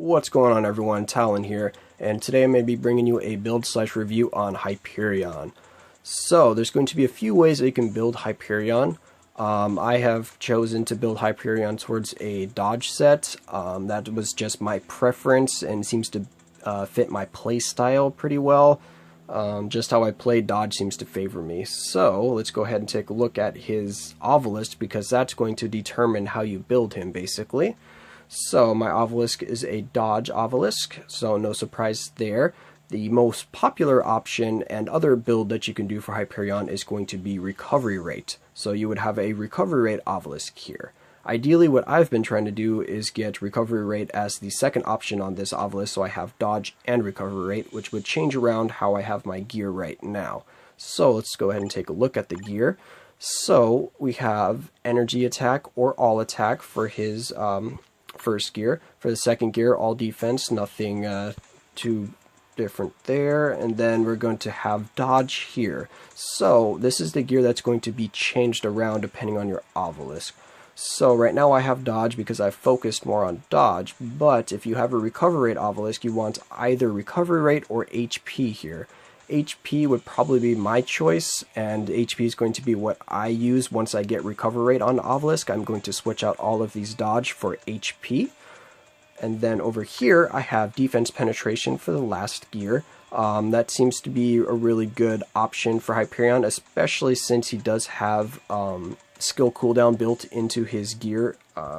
What's going on, everyone? Talon here, and today I'm going to be bringing you a build/review on Hyperion. So there's going to be a few ways that you can build Hyperion. I have chosen to build Hyperion towards a dodge set. That was just my preference and seems to fit my playstyle pretty well. Just how I play, dodge seems to favor me. So let's go ahead and take a look at his obelisk, because that's going to determine how you build him, basically. So my obelisk is a dodge obelisk, so no surprise there. The most popular option and other build that you can do for Hyperion is going to be recovery rate. So you would have a recovery rate obelisk here. Ideally, what I've been trying to do is get recovery rate as the second option on this obelisk, so I have dodge and recovery rate, which would change around how I have my gear right now. So let's go ahead and take a look at the gear. So we have energy attack or all attack for his first gear. For the second gear, all defense, nothing too different there. And then we're going to have dodge here. So this is the gear that's going to be changed around depending on your obelisk. So right now I have dodge because I've focused more on dodge, but if you have a recovery rate obelisk, you want either recovery rate or HP here. HP would probably be my choice, and HP is going to be what I use once I get recovery rate on the obelisk. I'm going to switch out all of these dodge for HP. And then over here I have defense penetration for the last gear. That seems to be a really good option for Hyperion, especially since he does have skill cooldown built into his gear.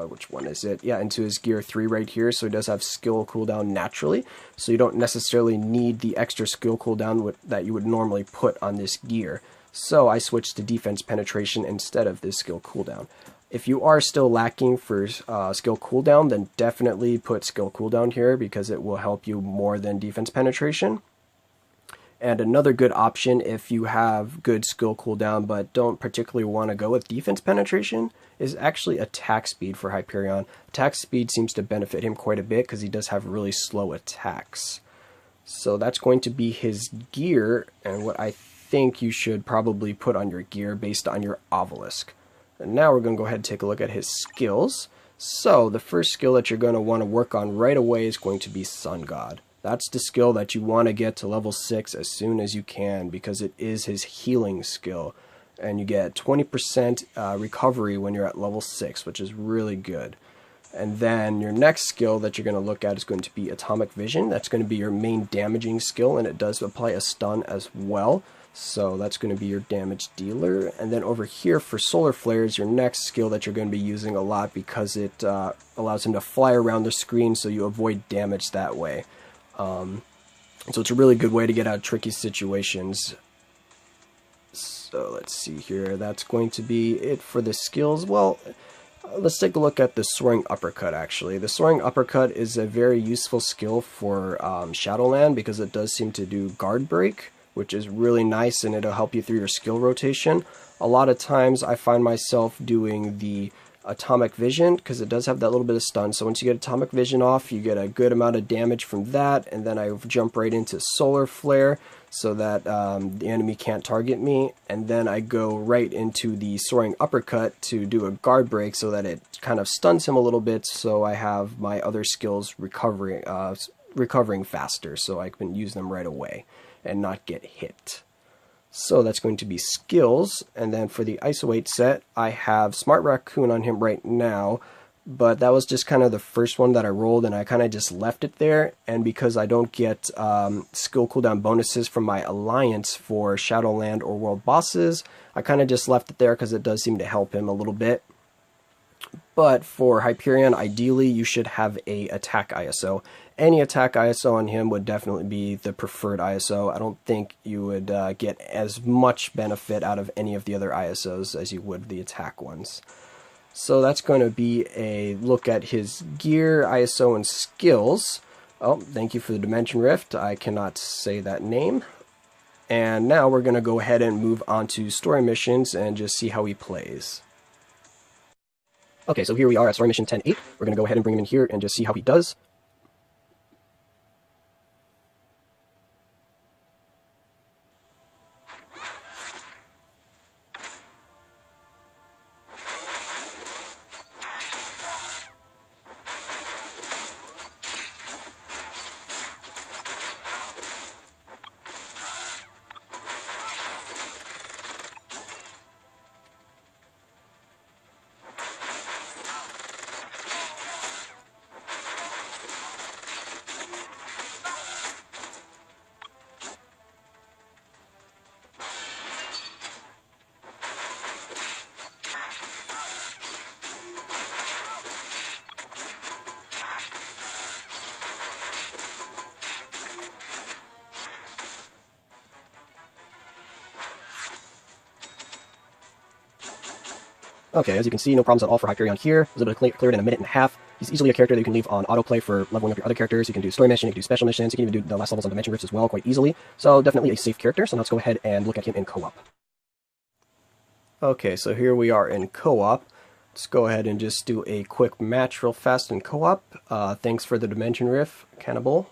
Which one is it? Yeah, into his gear 3 right here. So he does have skill cooldown naturally. So you don't necessarily need the extra skill cooldown that you would normally put on this gear. So I switched to defense penetration instead of this skill cooldown. If you are still lacking for skill cooldown, then definitely put skill cooldown here, because it will help you more than defense penetration. And another good option, if you have good skill cooldown but don't particularly want to go with defense penetration, is actually attack speed for Hyperion. Attack speed seems to benefit him quite a bit because he does have really slow attacks. So that's going to be his gear, and what I think you should probably put on your gear based on your obelisk. And now we're going to go ahead and take a look at his skills. So the first skill that you're going to want to work on right away is going to be Sun God. That's the skill that you want to get to level 6 as soon as you can, because it is his healing skill. And you get 20% recovery when you're at level 6, which is really good. And then your next skill that you're going to look at is going to be Atomic Vision. That's going to be your main damaging skill, and it does apply a stun as well. So that's going to be your damage dealer. And then over here for Solar Flare is your next skill that you're going to be using a lot, because it allows him to fly around the screen, so you avoid damage that way. So it's a really good way to get out of tricky situations. So let's see here. That's going to be it for the skills. Well, let's take a look at the Soaring Uppercut, actually. The Soaring Uppercut is a very useful skill for Shadowland, because it does seem to do guard break, which is really nice, and it'll help you through your skill rotation. A lot of times I find myself doing the Atomic Vision, because it does have that little bit of stun. So once you get Atomic Vision off, you get a good amount of damage from that, and then I jump right into Solar Flare so that the enemy can't target me, and then I go right into the Soaring Uppercut to do a guard break so that it kind of stuns him a little bit, so I have my other skills recovering faster, so I can use them right away and not get hit. So that's going to be skills. And then for the ISO 8 set, I have Smart Raccoon on him right now, but that was just kind of the first one that I rolled, and I kind of just left it there. And because I don't get skill cooldown bonuses from my alliance for Shadowland or World Bosses, I kind of just left it there because it does seem to help him a little bit. But for Hyperion, ideally you should have a attack ISO. Any attack ISO on him would definitely be the preferred ISO. I don't think you would get as much benefit out of any of the other ISOs as you would the attack ones. So that's going to be a look at his gear, ISO, and skills. Oh, thank you for the Dimension Rift. I cannot say that name. And now we're going to go ahead and move on to story missions and just see how he plays. Okay, so here we are at story mission 10-8. We're going to go ahead and bring him in here and just see how he does. Okay, as you can see, no problems at all for Hyperion here. I was able to clear it in a minute and a half. He's easily a character that you can leave on autoplay for leveling up your other characters. You can do story mission, you can do special missions, you can even do the last levels on Dimension Rifts as well quite easily. So definitely a safe character, so now let's go ahead and look at him in co-op. Okay, so here we are in co-op. Let's go ahead and just do a quick match real fast in co-op. Thanks for the Dimension Rift, Cannibal.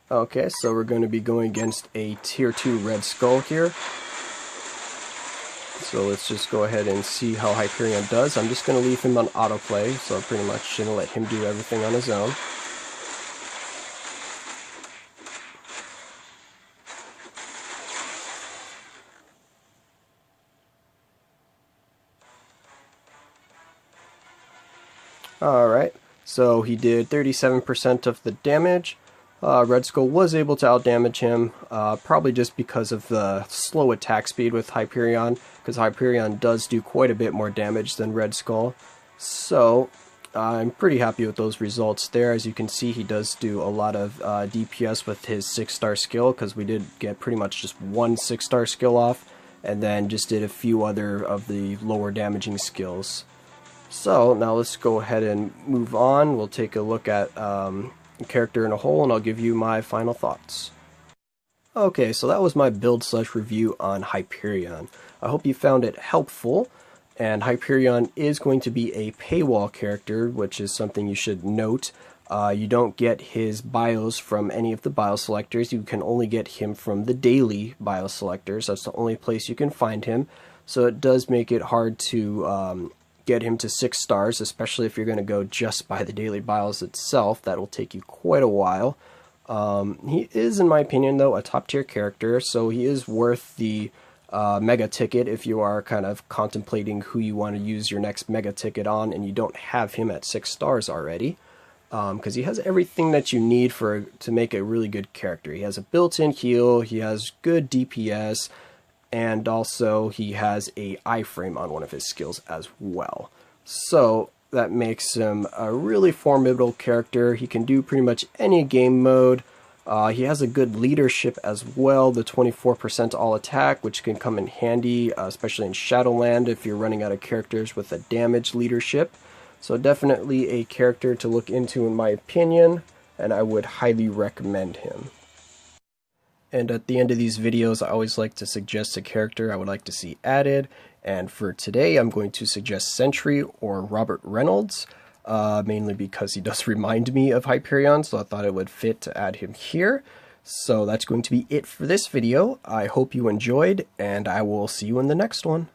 Okay, so we're going to be going against a Tier 2 Red Skull here. So let's just go ahead and see how Hyperion does. I'm just going to leave him on autoplay, so I'm pretty much going to let him do everything on his own. Alright, so he did 37% of the damage. Red Skull was able to outdamage him, probably just because of the slow attack speed with Hyperion, because Hyperion does do quite a bit more damage than Red Skull. So, I'm pretty happy with those results there. As you can see, he does do a lot of DPS with his 6-star skill, because we did get pretty much just one 6-star skill off, and then just did a few other of the lower damaging skills. So, now let's go ahead and move on. We'll take a look at character in a whole, and I'll give you my final thoughts. Okay, so that was my build/review on Hyperion. I hope you found it helpful, and Hyperion is going to be a paywall character, which is something you should note. You don't get his bios from any of the bioselectors. You can only get him from the daily bioselectors. That's the only place you can find him, so it does make it hard to get him to 6 stars, especially if you're going to go just by the daily bios itself. That will take you quite a while. He is, in my opinion, though, a top tier character, so he is worth the mega ticket if you are kind of contemplating who you want to use your next mega ticket on and you don't have him at 6 stars already, because he has everything that you need to make a really good character. He has a built-in heal, he has good DPS, and also he has a iframe on one of his skills as well. So that makes him a really formidable character. He can do pretty much any game mode. He has a good leadership as well, the 24% all attack, which can come in handy, especially in Shadowland if you're running out of characters with a damage leadership. So definitely a character to look into in my opinion, and I would highly recommend him. And at the end of these videos, I always like to suggest a character I would like to see added. And for today, I'm going to suggest Sentry or Robert Reynolds, mainly because he does remind me of Hyperion, so I thought it would fit to add him here. So that's going to be it for this video. I hope you enjoyed, and I will see you in the next one.